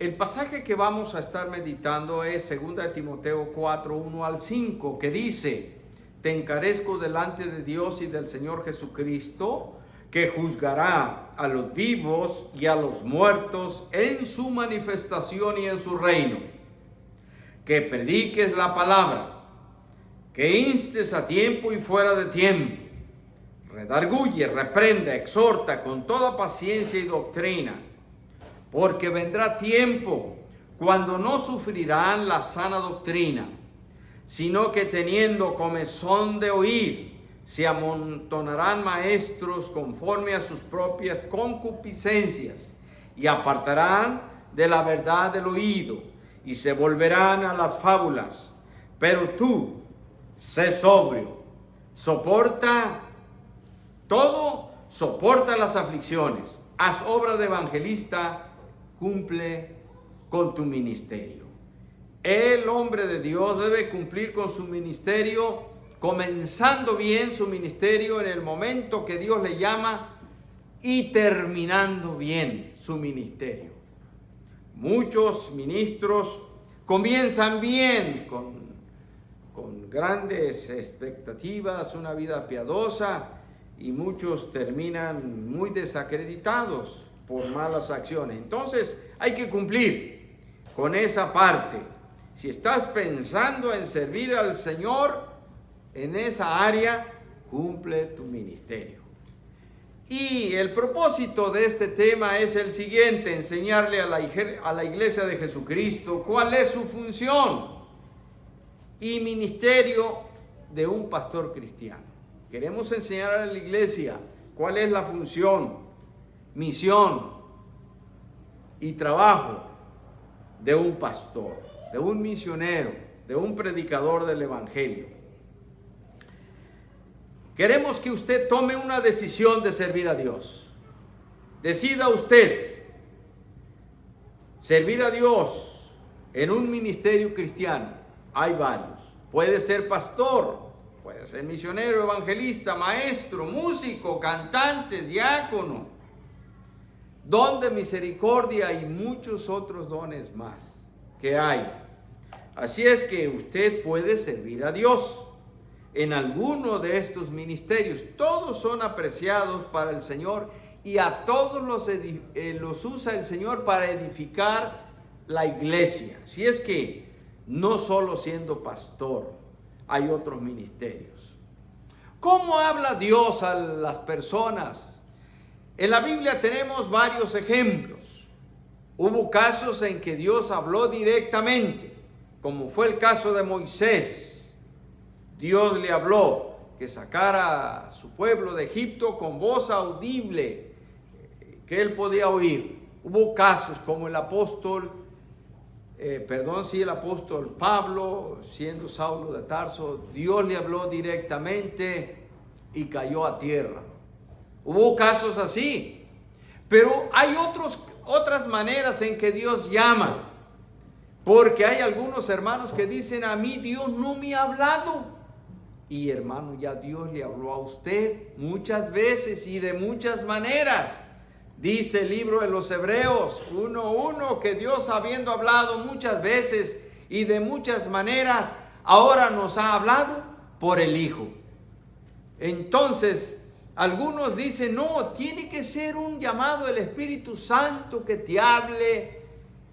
El pasaje que vamos a estar meditando es 2 Timoteo 4, 1 al 5, que dice: te encarezco delante de Dios y del Señor Jesucristo, que juzgará a los vivos y a los muertos en su manifestación y en su reino. Que prediques la palabra, que instes a tiempo y fuera de tiempo, redarguye, reprende, exhorta con toda paciencia y doctrina, porque vendrá tiempo cuando no sufrirán la sana doctrina, sino que teniendo comezón de oír, se amontonarán maestros conforme a sus propias concupiscencias, y apartarán de la verdad del oído, y se volverán a las fábulas. Pero tú, sé sobrio, soporta todo, soporta las aflicciones, haz obra de evangelista, cumple con tu ministerio. El hombre de Dios debe cumplir con su ministerio, comenzando bien su ministerio en el momento que Dios le llama y terminando bien su ministerio. Muchos ministros comienzan bien, con grandes expectativas, una vida piadosa, y muchos terminan muy desacreditados por malas acciones. Entonces hay que cumplir con esa parte. Si estás pensando en servir al Señor en esa área, cumple tu ministerio. Y el propósito de este tema es el siguiente: enseñarle a la iglesia de Jesucristo cuál es su función y ministerio de un pastor cristiano. Queremos enseñar a la iglesia cuál es la función, misión y trabajo de un pastor, de un misionero, de un predicador del evangelio. Queremos que usted tome una decisión de servir a Dios. Decida usted servir a Dios en un ministerio cristiano. Hay varios. Puede ser pastor, puede ser misionero, evangelista, maestro, músico, cantante, diácono, don de misericordia y muchos otros dones más que hay. Así es que usted puede servir a Dios en alguno de estos ministerios. Todos son apreciados para el Señor y a todos los usa el Señor para edificar la iglesia. Así es que no solo siendo pastor, hay otros ministerios. ¿Cómo habla Dios a las personas? En la Biblia tenemos varios ejemplos. Hubo casos en que Dios habló directamente, como fue el caso de Moisés. Dios le habló que sacara a su pueblo de Egipto con voz audible, que él podía oír. Hubo casos como el apóstol Pablo, siendo Saulo de Tarso, Dios le habló directamente y cayó a tierra. Hubo casos así, pero hay otras maneras en que Dios llama, porque hay algunos hermanos que dicen: a mí Dios no me ha hablado. Y hermano, ya Dios le habló a usted muchas veces y de muchas maneras. Dice el libro de los Hebreos 1:1 que Dios, habiendo hablado muchas veces y de muchas maneras, ahora nos ha hablado por el Hijo. Entonces, algunos dicen: no, tiene que ser un llamado del Espíritu Santo que te hable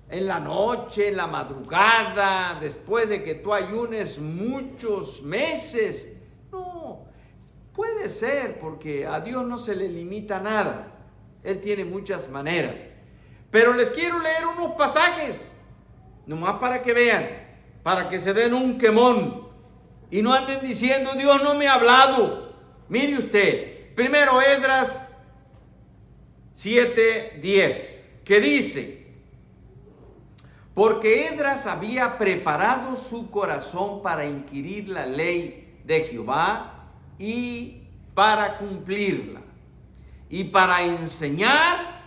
en la noche, en la madrugada, después de que tú ayunes muchos meses. No, puede ser, porque a Dios no se le limita nada. Él tiene muchas maneras. Pero les quiero leer unos pasajes, nomás para que vean, para que se den un quemón y no anden diciendo: Dios no me ha hablado. Mire usted, primero Esdras 7:10, que dice: porque Esdras había preparado su corazón para inquirir la ley de Jehová y para cumplirla, y para enseñar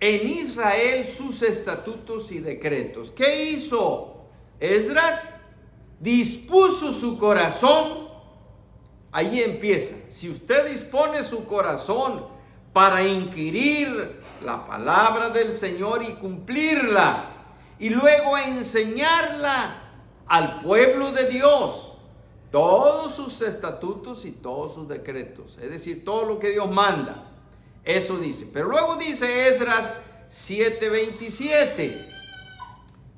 en Israel sus estatutos y decretos. ¿Qué hizo Esdras? Dispuso su corazón. Ahí empieza. Si usted dispone su corazón para inquirir la palabra del Señor y cumplirla, y luego enseñarla al pueblo de Dios, todos sus estatutos y todos sus decretos, es decir, todo lo que Dios manda. Eso dice. Pero luego dice Esdras 7:27.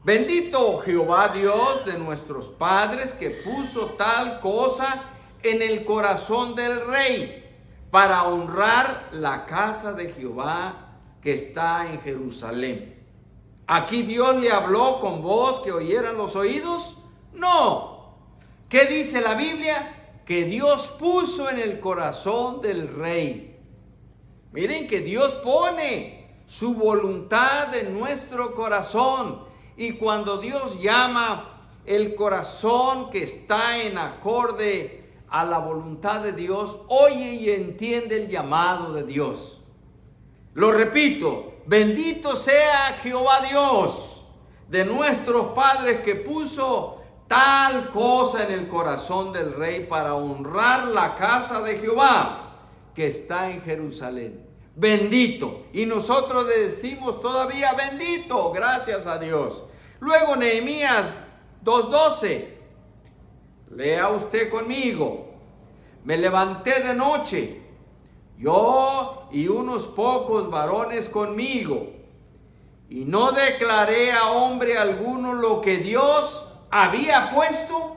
Bendito Jehová Dios de nuestros padres, que puso tal cosa en el corazón del rey para honrar la casa de Jehová que está en Jerusalén. ¿Aquí Dios le habló con voz que oyeran los oídos? No. ¿Qué dice la Biblia? Que Dios puso en el corazón del rey. Miren que Dios pone su voluntad en nuestro corazón. Y cuando Dios llama el corazón que está en acorde a la voluntad de Dios, oye y entiende el llamado de Dios. Lo repito, bendito sea Jehová Dios de nuestros padres, que puso tal cosa en el corazón del rey para honrar la casa de Jehová que está en Jerusalén. Bendito. Y nosotros le decimos todavía bendito, gracias a Dios. Luego Nehemías 2:12. Lea usted conmigo. Me levanté de noche, yo y unos pocos varones conmigo, y no declaré a hombre alguno lo que Dios había puesto.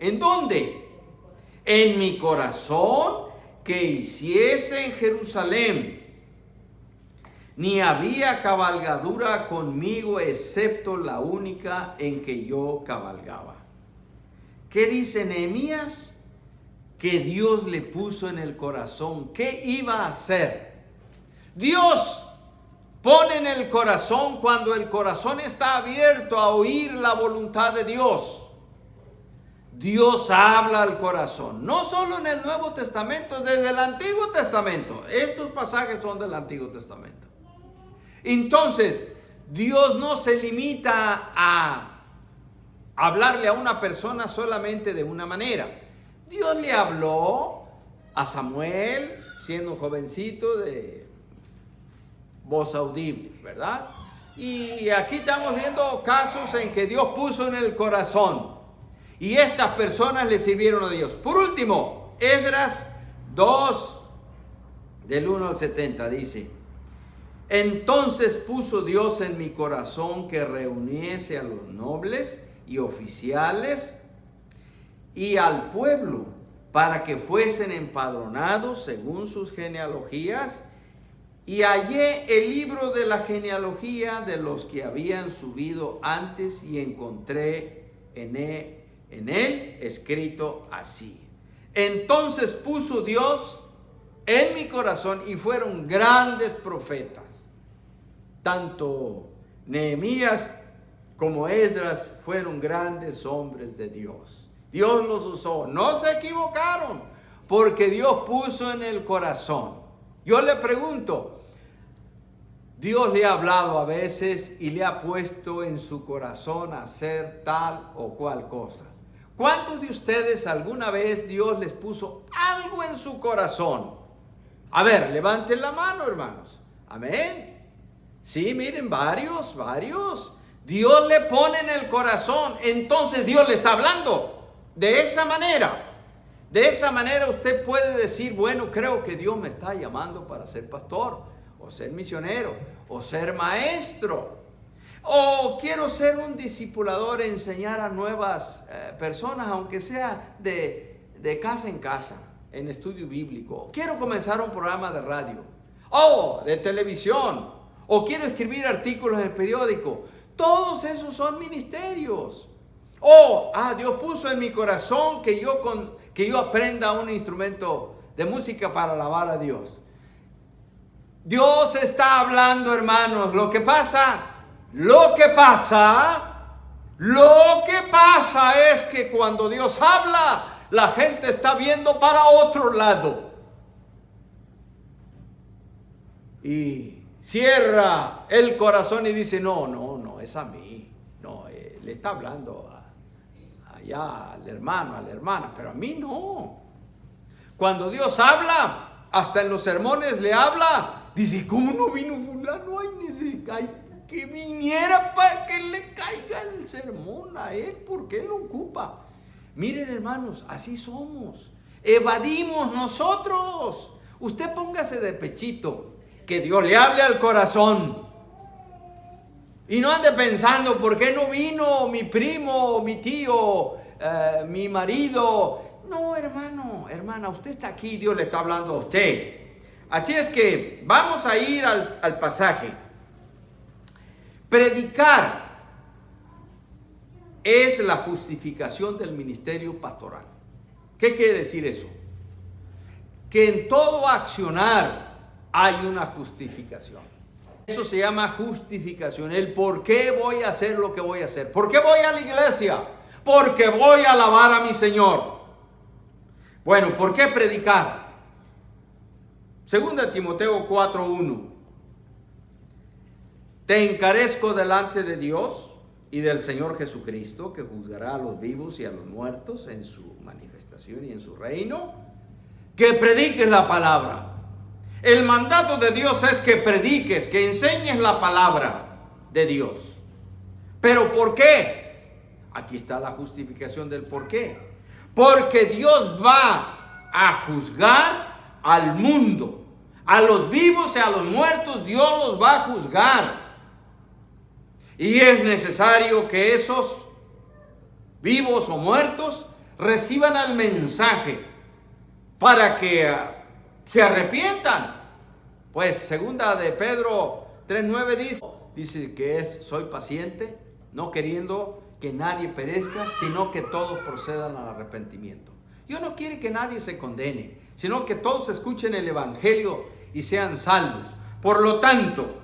¿En dónde? En mi corazón, que hiciese en Jerusalén. Ni había cabalgadura conmigo, excepto la única en que yo cabalgaba. ¿Qué dice Nehemías? Que Dios le puso en el corazón. ¿Qué iba a hacer? Dios pone en el corazón cuando el corazón está abierto a oír la voluntad de Dios. Dios habla al corazón, no solo en el Nuevo Testamento, desde el Antiguo Testamento. Estos pasajes son del Antiguo Testamento. Entonces, Dios no se limita a hablarle a una persona solamente de una manera. Dios le habló a Samuel, siendo un jovencito, de voz audible, ¿verdad? Y aquí estamos viendo casos en que Dios puso en el corazón, y estas personas le sirvieron a Dios. Por último, Esdras 2, del 1 al 70, dice: entonces puso Dios en mi corazón que reuniese a los nobles y oficiales y al pueblo, para que fuesen empadronados según sus genealogías, y hallé el libro de la genealogía de los que habían subido antes, y encontré en él escrito así: entonces puso Dios en mi corazón, y fueron grandes profetas. Tanto Nehemías como Esdras fueron grandes hombres de Dios. Dios los usó, no se equivocaron, porque Dios puso en el corazón. Yo le pregunto, Dios le ha hablado a veces y le ha puesto en su corazón hacer tal o cual cosa. ¿Cuántos de ustedes alguna vez Dios les puso algo en su corazón? A ver, levanten la mano, hermanos. Amén. Sí, miren, varios. Dios le pone en el corazón, entonces Dios le está hablando. De esa manera usted puede decir, bueno, creo que Dios me está llamando para ser pastor, o ser misionero, o ser maestro, o quiero ser un discipulador, enseñar a nuevas personas, aunque sea de casa en casa, en estudio bíblico. Quiero comenzar un programa de radio, o de televisión, o quiero escribir artículos en el periódico. Todos esos son ministerios. Dios puso en mi corazón que yo aprenda un instrumento de música para alabar a Dios. Dios está hablando, hermanos. Lo que pasa es que cuando Dios habla, la gente está viendo para otro lado. Y cierra el corazón y dice, no, es a mí. No, le está hablando allá al hermano, a la hermana, pero a mí no. Cuando Dios habla, hasta en los sermones le habla Dice, ¿cómo no vino fulano? Hay necesidad que viniera para que le caiga el sermón a él, porque él lo ocupa. Miren, hermanos, así somos. Evadimos nosotros. Usted póngase de pechito, que Dios le hable al corazón. Y no ande pensando, ¿por qué no vino mi primo, mi tío, mi marido? No, hermano, hermana, usted está aquí, Dios le está hablando a usted. Así es que vamos a ir al pasaje. Predicar es la justificación del ministerio pastoral. ¿Qué quiere decir eso? Que en todo accionar hay una justificación. Eso se llama justificación. El por qué voy a hacer lo que voy a hacer. ¿Por qué voy a la iglesia? Porque voy a alabar a mi Señor. Bueno, ¿por qué predicar? Segunda Timoteo 4:1. Te encarezco delante de Dios y del Señor Jesucristo, que juzgará a los vivos y a los muertos en su manifestación y en su reino, que prediques la palabra. El mandato de Dios es que prediques, que enseñes la palabra de Dios. ¿Pero por qué? Aquí está la justificación del por qué. Porque Dios va a juzgar al mundo. A los vivos y a los muertos Dios los va a juzgar. Y es necesario que esos vivos o muertos reciban el mensaje para que se arrepientan. Pues segunda de Pedro 3:9 dice que soy paciente, no queriendo que nadie perezca, sino que todos procedan al arrepentimiento. Dios no quiere que nadie se condene, sino que todos escuchen el evangelio y sean salvos. Por lo tanto,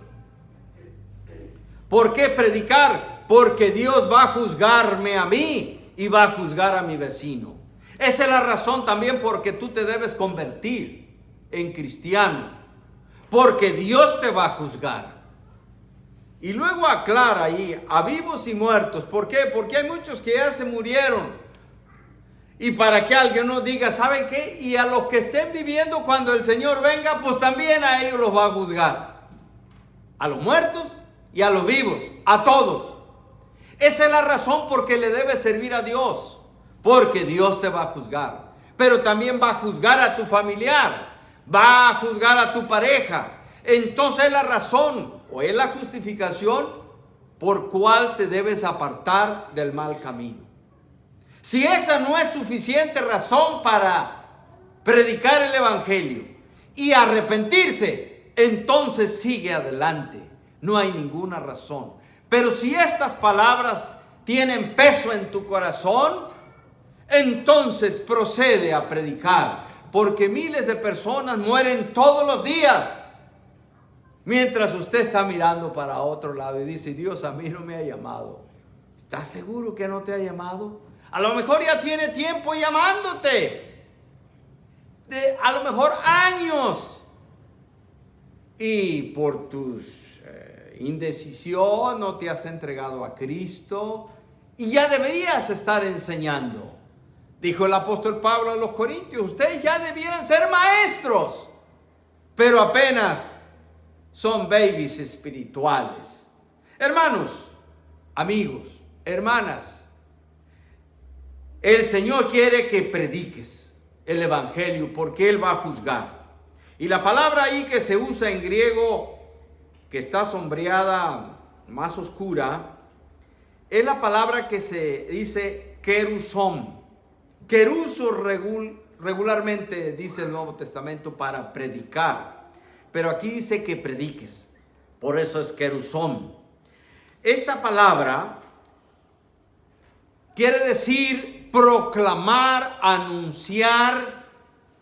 ¿por qué predicar? Porque Dios va a juzgarme a mí y va a juzgar a mi vecino. Esa es la razón también porque tú te debes convertir en cristiano, porque Dios te va a juzgar. Y luego aclara ahí a vivos y muertos. ¿Por qué? Porque hay muchos que ya se murieron. Y para que alguien nos diga, ¿saben qué? Y a los que estén viviendo cuando el Señor venga, pues también a ellos los va a juzgar. A los muertos y a los vivos, a todos. Esa es la razón por que le debes servir a Dios, porque Dios te va a juzgar. Pero también va a juzgar a tu familiar, va a juzgar a tu pareja. Entonces es la razón o es la justificación por cual te debes apartar del mal camino. Si esa no es suficiente razón para predicar el evangelio y arrepentirse, entonces sigue adelante. No hay ninguna razón. Pero si estas palabras tienen peso en tu corazón, entonces procede a predicar, porque miles de personas mueren todos los días, mientras usted está mirando para otro lado y dice, Dios a mí no me ha llamado. ¿Estás seguro que no te ha llamado? A lo mejor ya tiene tiempo llamándote, a lo mejor años, y por tus indecisión no te has entregado a Cristo y ya deberías estar enseñando. Dijo el apóstol Pablo a los Corintios, ustedes ya debieran ser maestros, pero apenas son babies espirituales. Hermanos, amigos, hermanas, el Señor quiere que prediques el evangelio porque Él va a juzgar. Y la palabra ahí que se usa en griego, que está sombreada más oscura, es la palabra que se dice kerusón. Keruso regularmente dice el Nuevo Testamento para predicar, pero aquí dice que prediques, por eso es kerusón. Esta palabra quiere decir proclamar, anunciar,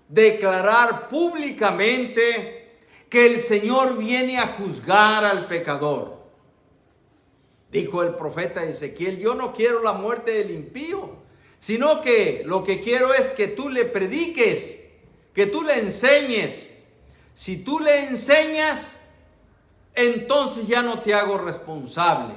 declarar públicamente que el Señor viene a juzgar al pecador. Dijo el profeta Ezequiel, yo no quiero la muerte del impío, sino que lo que quiero es que tú le prediques, que tú le enseñes. Si tú le enseñas, entonces ya no te hago responsable.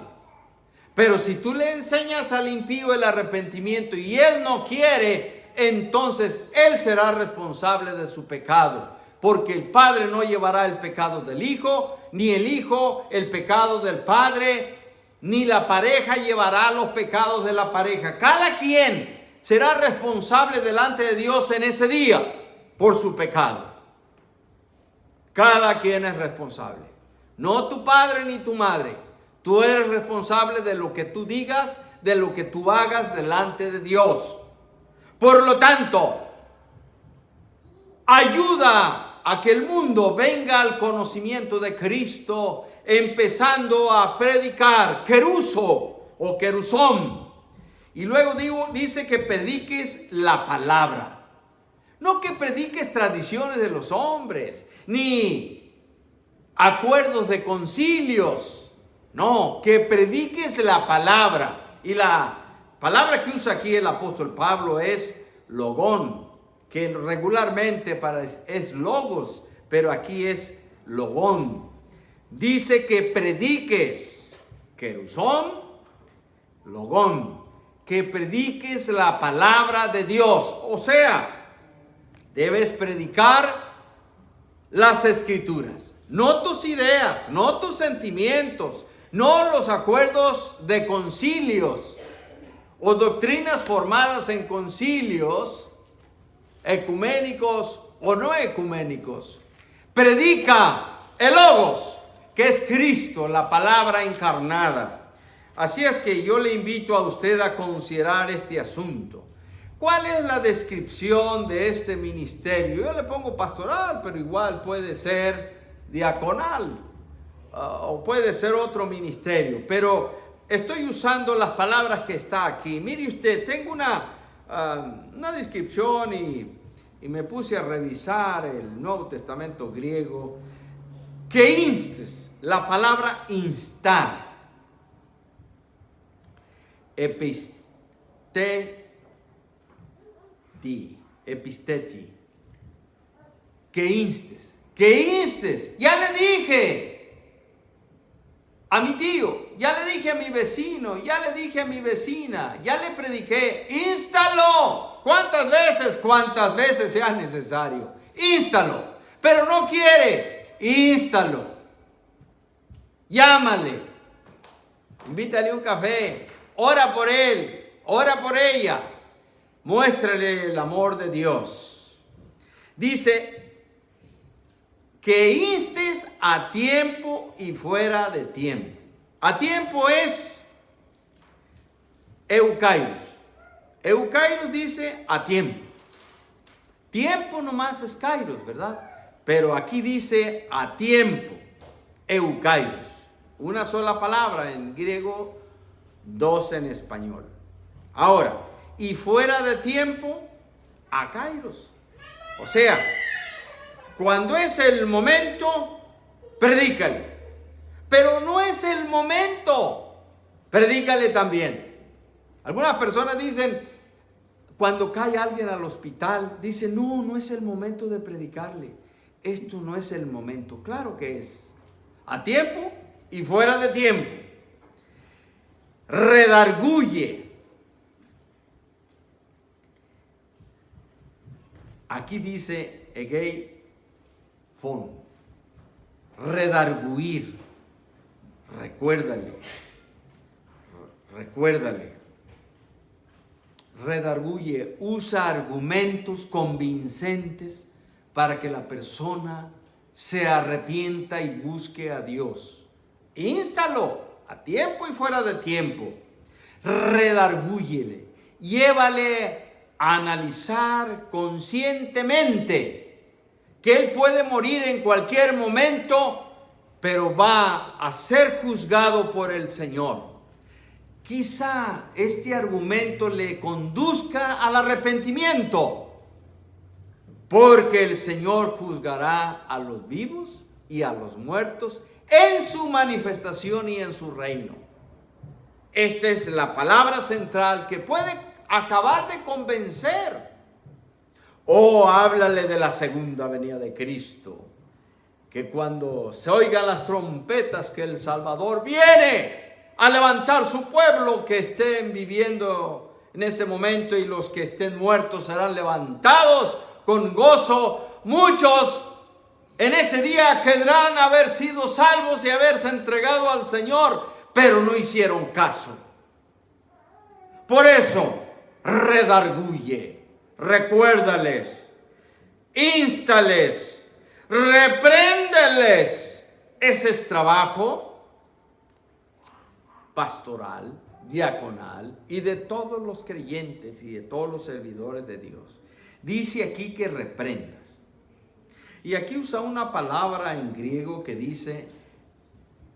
Pero si tú le enseñas al impío el arrepentimiento y él no quiere, entonces él será responsable de su pecado. porque el Padre no llevará el pecado del Hijo, ni el Hijo el pecado del Padre, ni la pareja llevará los pecados de la pareja. Cada quien será responsable delante de Dios en ese día por su pecado. Cada quien es responsable. No tu padre ni tu madre. Tú eres responsable de lo que tú digas, de lo que tú hagas delante de Dios. Por lo tanto, ayuda a que el mundo venga al conocimiento de Cristo, empezando a predicar queruso o querusón. Y luego dice que prediques la palabra. No que prediques tradiciones de los hombres, ni acuerdos de concilios. No, que prediques la palabra. Y la palabra que usa aquí el apóstol Pablo es logón, que regularmente es logos, pero aquí es logón. Dice que prediques querusón, logón, que prediques la palabra de Dios. O sea, debes predicar las escrituras, no tus ideas, no tus sentimientos, no los acuerdos de concilios o doctrinas formadas en concilios ecuménicos o no ecuménicos. Predica el Logos, que es Cristo, la palabra encarnada. Así es que yo le invito a usted a considerar este asunto. ¿Cuál es la descripción de este ministerio? Yo le pongo pastoral, pero igual puede ser diaconal o puede ser otro ministerio. Pero estoy usando las palabras que está aquí. Mire usted, tengo una descripción y me puse a revisar el Nuevo Testamento griego. Que instes, la palabra instar. Episteti, que instes, ya le dije a mi tío, ya le dije a mi vecino, ya le dije a mi vecina, ya le prediqué, instalo, cuántas veces sea necesario, instalo, pero no quiere, instalo, llámale, invítale un café, ora por él, ora por ella. Muéstrale el amor de Dios. Dice que instes a tiempo y fuera de tiempo. A tiempo es eukairos. Eukairos dice a tiempo. Tiempo nomás es kairos, ¿verdad? Pero aquí dice a tiempo. Eukairos. Una sola palabra en griego, dos en español. Ahora, y fuera de tiempo, a kairos. O sea, cuando es el momento, predícale. Pero no es el momento, predícale también. Algunas personas dicen, cuando cae alguien al hospital, dicen, no es el momento de predicarle. Esto no es el momento. Claro que es. A tiempo y fuera de tiempo. Redarguye. Aquí dice egei fon, redarguir, recuérdale, redarguye, usa argumentos convincentes para que la persona se arrepienta y busque a Dios. Instalo a tiempo y fuera de tiempo, redargúyele, llévale a analizar conscientemente que él puede morir en cualquier momento, pero va a ser juzgado por el Señor. Quizá este argumento le conduzca al arrepentimiento, porque el Señor juzgará a los vivos y a los muertos en su manifestación y en su reino. Esta es la palabra central que puede acabar de convencer. Háblale de la segunda venida de Cristo, que cuando se oigan las trompetas que el Salvador viene a levantar su pueblo, que estén viviendo en ese momento, y los que estén muertos serán levantados con gozo, muchos En ese día querrán haber sido salvos y haberse entregado al Señor, pero no hicieron caso. Por eso, redarguye, recuérdales,ínstales, repréndeles. Ese es trabajo pastoral, diaconal y de todos los creyentes y de todos los servidores de Dios. Dice aquí que reprendas. Y aquí usa una palabra en griego que dice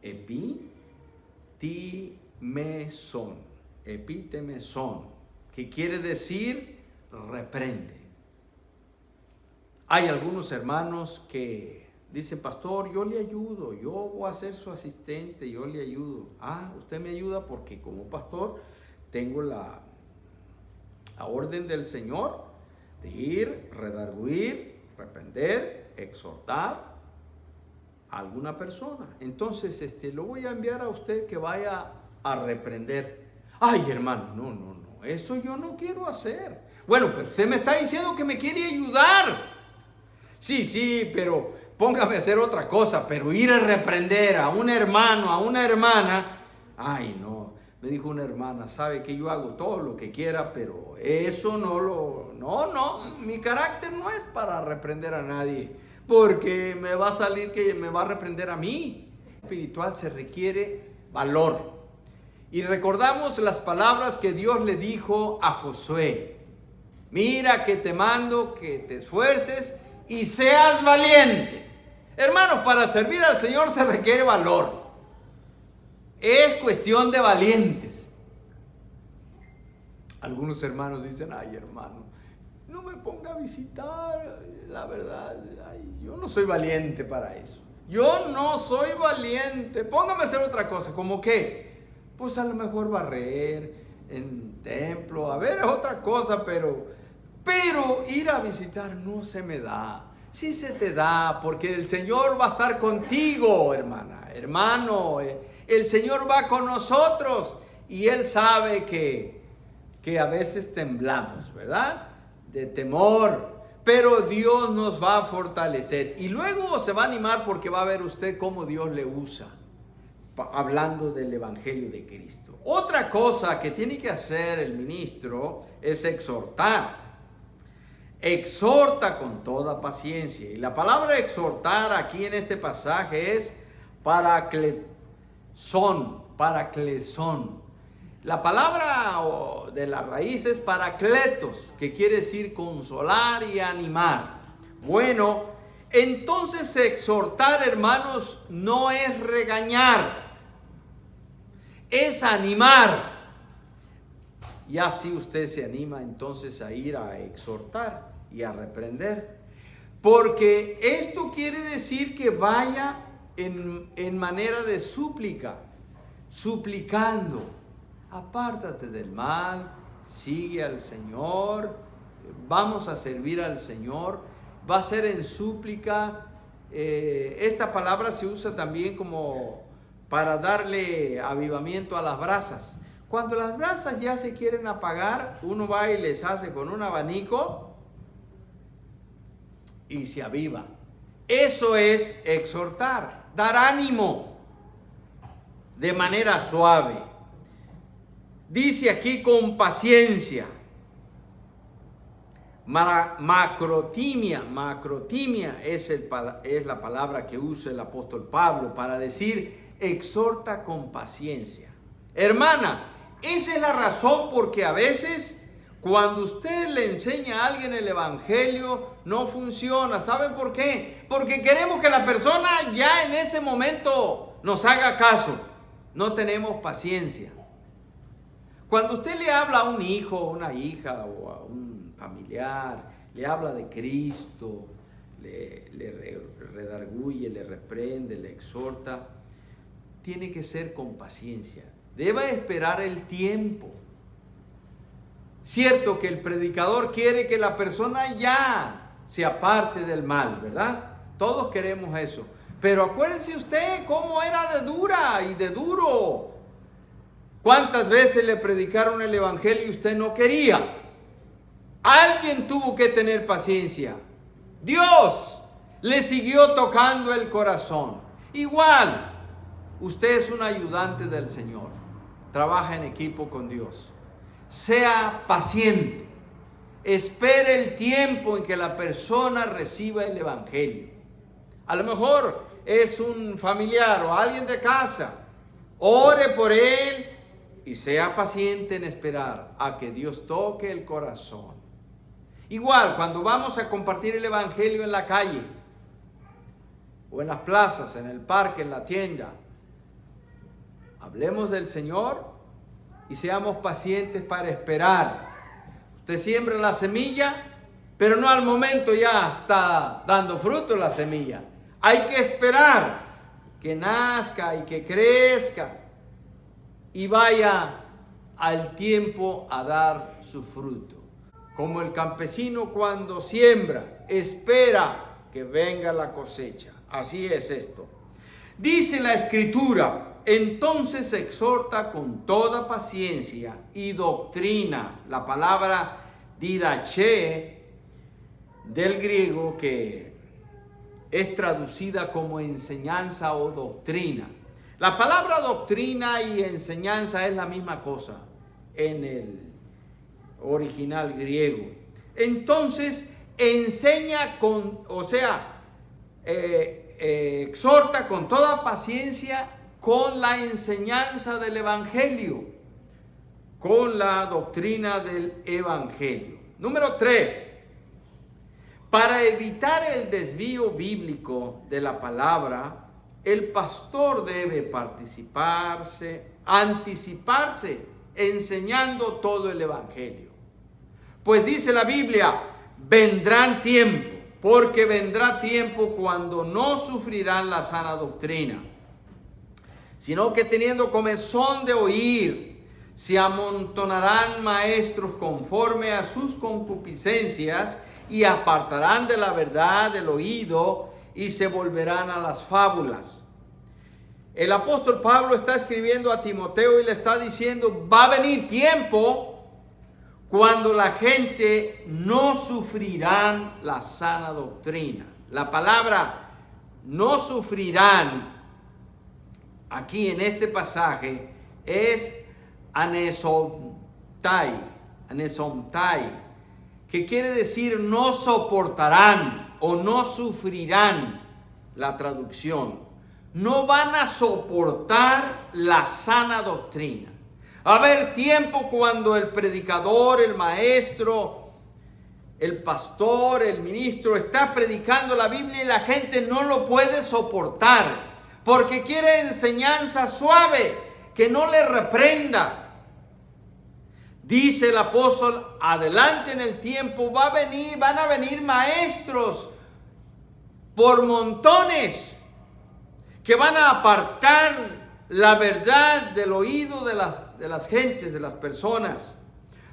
epitimeson, epitemeson, que quiere decir reprende. Hay algunos hermanos que dicen, pastor, yo le ayudo, yo voy a ser su asistente, yo le ayudo. Usted me ayuda porque como pastor tengo la orden del Señor de ir, redarguir, reprender, exhortar a alguna persona. Entonces, lo voy a enviar a usted que vaya a reprender. Ay, hermano, no, eso yo no quiero hacer. Bueno, pero usted me está diciendo que me quiere ayudar. Sí, pero póngame a hacer otra cosa, pero ir a reprender a un hermano, a una hermana. Ay, no, me dijo una hermana, sabe que yo hago todo lo que quiera, pero eso no, mi carácter no es para reprender a nadie. Porque me va a salir que me va a reprender a mí. Espiritual se requiere valor. Y recordamos las palabras que Dios le dijo a Josué. Mira que te mando que te esfuerces y seas valiente. Hermanos, para servir al Señor se requiere valor. Es cuestión de valientes. Algunos hermanos dicen, ay hermano, no me ponga a visitar, la verdad, yo no soy valiente para eso. Yo no soy valiente. Póngame a hacer otra cosa. ¿Cómo qué? Pues a lo mejor barrer en templo, a ver, otra cosa, pero ir a visitar no se me da. Sí se te da, porque el Señor va a estar contigo, hermana, hermano. El Señor va con nosotros y Él sabe que a veces temblamos, ¿verdad? De temor, pero Dios nos va a fortalecer y luego se va a animar porque va a ver usted cómo Dios le usa, hablando del Evangelio de Cristo. Otra cosa que tiene que hacer el ministro es exhortar. Exhorta con toda paciencia. Y la palabra exhortar aquí en este pasaje es paraclesón. La palabra de la raíz es paracletos, que quiere decir consolar y animar. Bueno, entonces exhortar, hermanos, no es regañar, es animar. Y así usted se anima entonces a ir a exhortar y a reprender. Porque esto quiere decir que vaya en manera de súplica, suplicando. Apártate del mal, sigue al Señor, vamos a servir al Señor, va a ser en súplica. Esta palabra se usa también como para darle avivamiento a las brasas. Cuando las brasas ya se quieren apagar, uno va y les hace con un abanico y se aviva. Eso es exhortar, dar ánimo de manera suave. Dice aquí con paciencia. Macrotimia es la palabra que usa el apóstol Pablo para decir exhorta con paciencia. Hermana, esa es la razón porque a veces cuando usted le enseña a alguien el evangelio no funciona. ¿Saben por qué? Porque queremos que la persona ya en ese momento nos haga caso. No tenemos paciencia. Cuando usted le habla a un hijo, a una hija o a un familiar, le habla de Cristo, le redarguye, le reprende, le exhorta, tiene que ser con paciencia. Debe esperar el tiempo. Cierto que el predicador quiere que la persona ya se aparte del mal, ¿verdad? Todos queremos eso. Pero acuérdense usted cómo era de dura y de duro. ¿Cuántas veces le predicaron el evangelio y usted no quería? Alguien tuvo que tener paciencia. Dios le siguió tocando el corazón. Igual, usted es un ayudante del Señor, trabaja en equipo con Dios. Sea paciente, espere el tiempo en que la persona reciba el Evangelio. A lo mejor es un familiar o alguien de casa. Ore por él y sea paciente en esperar a que Dios toque el corazón. Igual, cuando vamos a compartir el Evangelio en la calle, o en las plazas, en el parque, en la tienda, hablemos del Señor y seamos pacientes para esperar. Usted siembra la semilla, pero no al momento ya está dando fruto la semilla. Hay que esperar que nazca y que crezca y vaya al tiempo a dar su fruto. Como el campesino cuando siembra, espera que venga la cosecha. Así es esto. Dice la Escritura, entonces exhorta con toda paciencia y doctrina. La palabra didache del griego, que es traducida como enseñanza o doctrina. La palabra doctrina y enseñanza es la misma cosa en el original griego. Entonces, enseña exhorta con toda paciencia con la enseñanza del Evangelio, con la doctrina del Evangelio. Número 3. Para evitar el desvío bíblico de la palabra, el pastor debe anticiparse, enseñando todo el Evangelio. Pues dice la Biblia, vendrán tiempos, porque vendrá tiempo cuando no sufrirán la sana doctrina, sino que teniendo comezón de oír, se amontonarán maestros conforme a sus concupiscencias y apartarán de la verdad del oído y se volverán a las fábulas. El apóstol Pablo está escribiendo a Timoteo y le está diciendo, va a venir tiempo cuando la gente no sufrirán la sana doctrina. La palabra no sufrirán aquí en este pasaje es anesomtai, que quiere decir no soportarán o no sufrirán. La traducción, no van a soportar la sana doctrina. Va a haber tiempo cuando el predicador, el maestro, el pastor, el ministro está predicando la Biblia y la gente no lo puede soportar porque quiere enseñanza suave, que no le reprenda. Dice el apóstol, adelante en el tiempo van a venir maestros por montones que van a apartar la verdad del oído de las gentes, de las personas,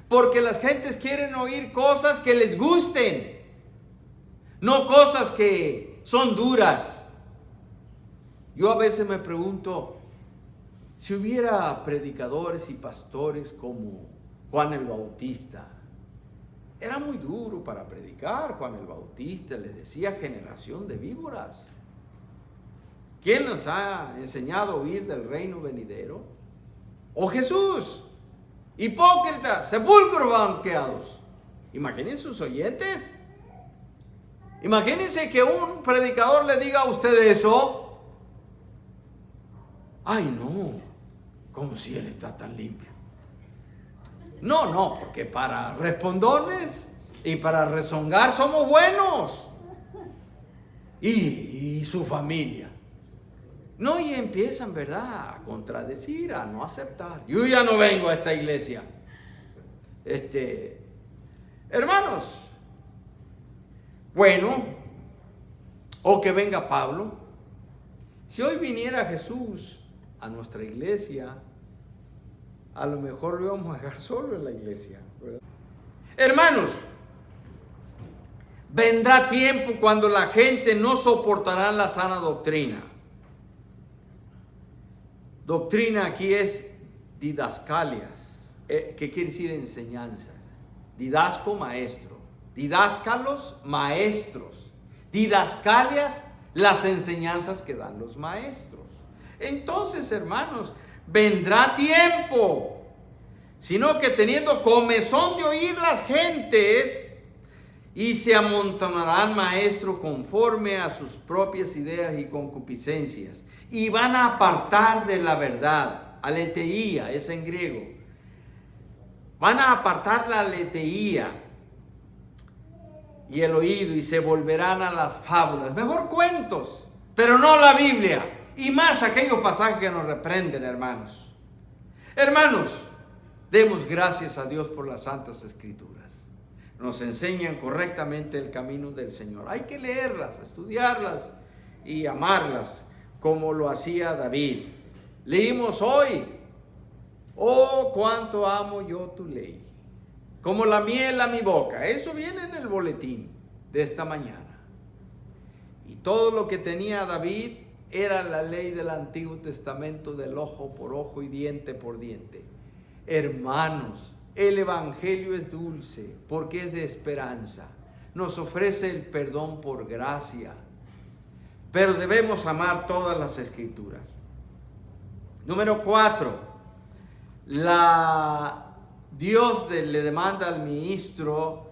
porque las gentes quieren oír cosas que les gusten, no cosas que son duras. Yo a veces me pregunto, si hubiera predicadores y pastores como Juan el Bautista, era muy duro para predicar. Juan el Bautista les decía generación de víboras. ¿Quién nos ha enseñado a huir del reino venidero? ¡Oh Jesús! Hipócritas, sepulcros blanqueados. Imagínense sus oyentes. Imagínense que un predicador le diga a usted eso. ¡Ay no! Como si él está tan limpio. No, porque para respondones y para rezongar somos buenos. Y su familia. No, y empiezan, ¿verdad?, a contradecir, a no aceptar. Yo ya no vengo a esta iglesia. Hermanos, bueno, o que venga Pablo. Si hoy viniera Jesús a nuestra iglesia, a lo mejor lo íbamos a dejar solo en la iglesia, ¿verdad? Hermanos, vendrá tiempo cuando la gente no soportará la sana doctrina. Doctrina aquí es didascalias, que quiere decir enseñanza. Didasco, maestro. Didáscalos, maestros. didascalias, las enseñanzas que dan los maestros. Entonces, hermanos, vendrá tiempo, sino que teniendo comezón de oír las gentes, y se amontonarán maestros conforme a sus propias ideas y concupiscencias, y van a apartar de la verdad, aletheía, es en griego. Van a apartar la aletheía y el oído, y se volverán a las fábulas. Mejor cuentos, pero no la Biblia, y más aquellos pasajes que nos reprenden, hermanos. Hermanos, demos gracias a Dios por las Santas Escrituras. Nos enseñan correctamente el camino del Señor. Hay que leerlas, estudiarlas y amarlas, como lo hacía David. Leímos hoy: oh, cuánto amo yo tu ley, como la miel a mi boca. Eso viene en el boletín de esta mañana. Y todo lo que tenía David era la ley del Antiguo Testamento, del ojo por ojo y diente por diente. Hermanos, el Evangelio es dulce porque es de esperanza. Nos ofrece el perdón por gracia. Pero debemos amar todas las Escrituras. Número 4. Dios le demanda al ministro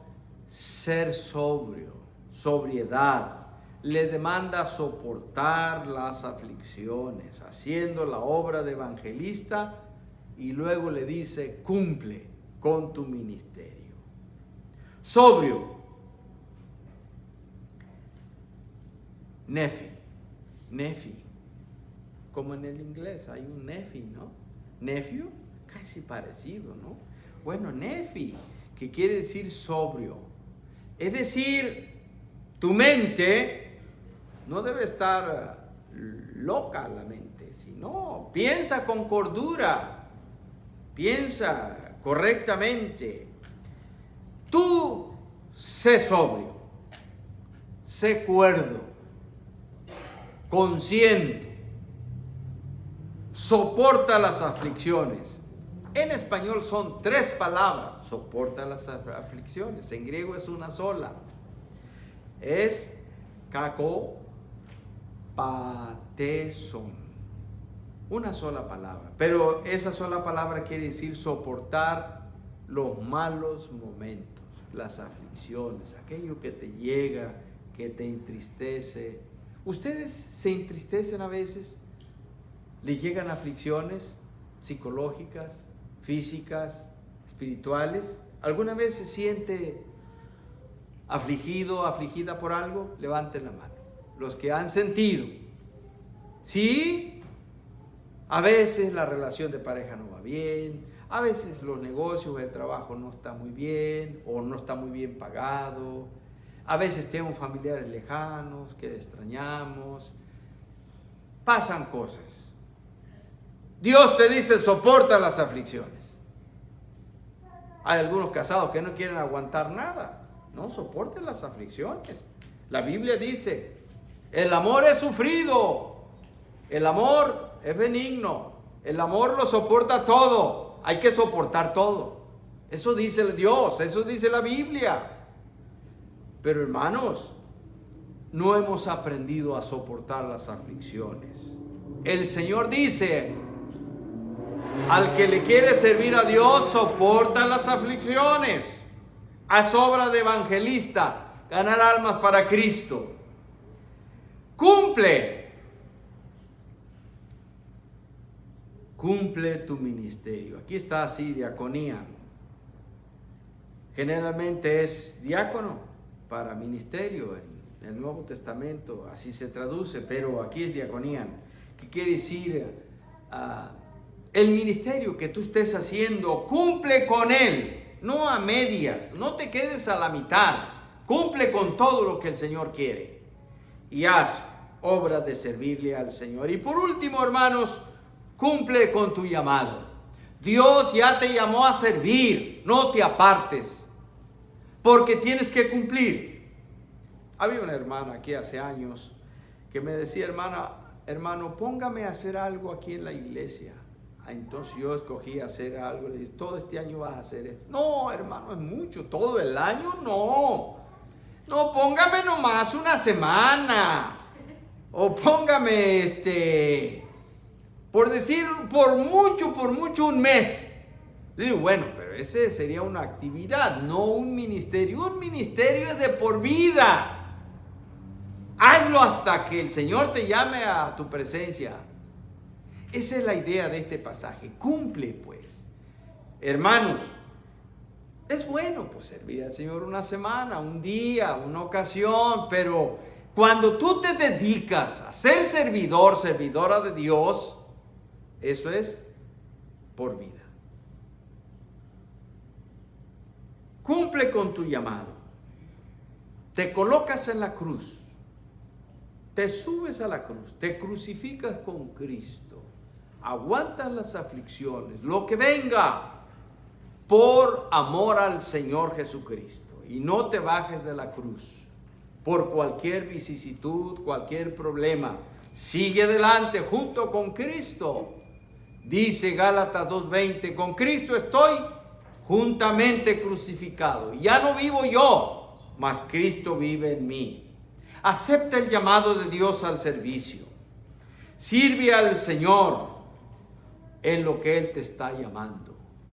ser sobrio, sobriedad. Le demanda soportar las aflicciones, haciendo la obra de evangelista, y luego le dice: cumple con tu ministerio. Sobrio. Nefi. Como en el inglés hay un nefi, ¿no? Nephew, casi parecido, ¿no? Bueno, nefi, que quiere decir sobrio. Es decir, tu mente no debe estar loca, la mente, sino piensa con cordura, piensa correctamente. Tú sé sobrio, sé cuerdo, consciente, soporta las aflicciones. En español son 3 palabras: soporta las aflicciones. En griego es una sola, es kakopateson, una sola palabra. Pero esa sola palabra quiere decir soportar los malos momentos, las aflicciones, aquello que te llega, que te entristece. ¿Ustedes se entristecen a veces? ¿Les llegan aflicciones psicológicas, físicas, espirituales? ¿Alguna vez se siente afligido, afligida por algo? Levanten la mano los que han sentido. Sí, a veces la relación de pareja no va bien, a veces los negocios, el trabajo no está muy bien o no está muy bien pagado, a veces tenemos familiares lejanos que extrañamos, pasan cosas. Dios te dice: soporta las aflicciones. Hay algunos casados que no quieren aguantar nada. No, soporten las aflicciones. La Biblia dice: el amor es sufrido, el amor es benigno, el amor lo soporta todo. Hay que soportar todo. Eso dice Dios, eso dice la Biblia. Pero hermanos, no hemos aprendido a soportar las aflicciones. El Señor dice: al que le quiere servir a Dios, soporta las aflicciones. Haz obra de evangelista, ganar almas para Cristo. Cumple tu ministerio. Aquí está así: diaconía. Generalmente es diácono para ministerio. En el Nuevo Testamento así se traduce, pero aquí es diaconía, que quiere decir el ministerio que tú estés haciendo, cumple con él, no a medias, no te quedes a la mitad, cumple con todo lo que el Señor quiere y haz obra de servirle al Señor. Y por último, hermanos, cumple con tu llamado. Dios ya te llamó a servir, no te apartes, porque tienes que cumplir. Había una hermana aquí hace años que me decía: hermano, póngame a hacer algo aquí en la iglesia. Entonces yo escogí hacer algo. Le dije: todo este año vas a hacer esto. No, hermano, es mucho. Todo el año no. No, póngame nomás una semana. O póngame por decir, por mucho un mes. Digo, bueno, pero ese sería una actividad, no un ministerio. Un ministerio es de por vida. Hazlo hasta que el Señor te llame a tu presencia. Esa es la idea de este pasaje. Cumple, pues. Hermanos, es bueno pues servir al Señor una semana, un día, una ocasión, pero cuando tú te dedicas a ser servidor, servidora de Dios, eso es por vida. Cumple con tu llamado. Te colocas en la cruz. Te subes a la cruz. Te crucificas con Cristo. Aguantas las aflicciones, lo que venga, por amor al Señor Jesucristo. Y no te bajes de la cruz por cualquier vicisitud, cualquier problema. Sigue adelante junto con Cristo. Dice Gálatas 2:20, con Cristo estoy juntamente crucificado. Ya no vivo yo, mas Cristo vive en mí. Acepta el llamado de Dios al servicio. Sirve al Señor en lo que Él te está llamando.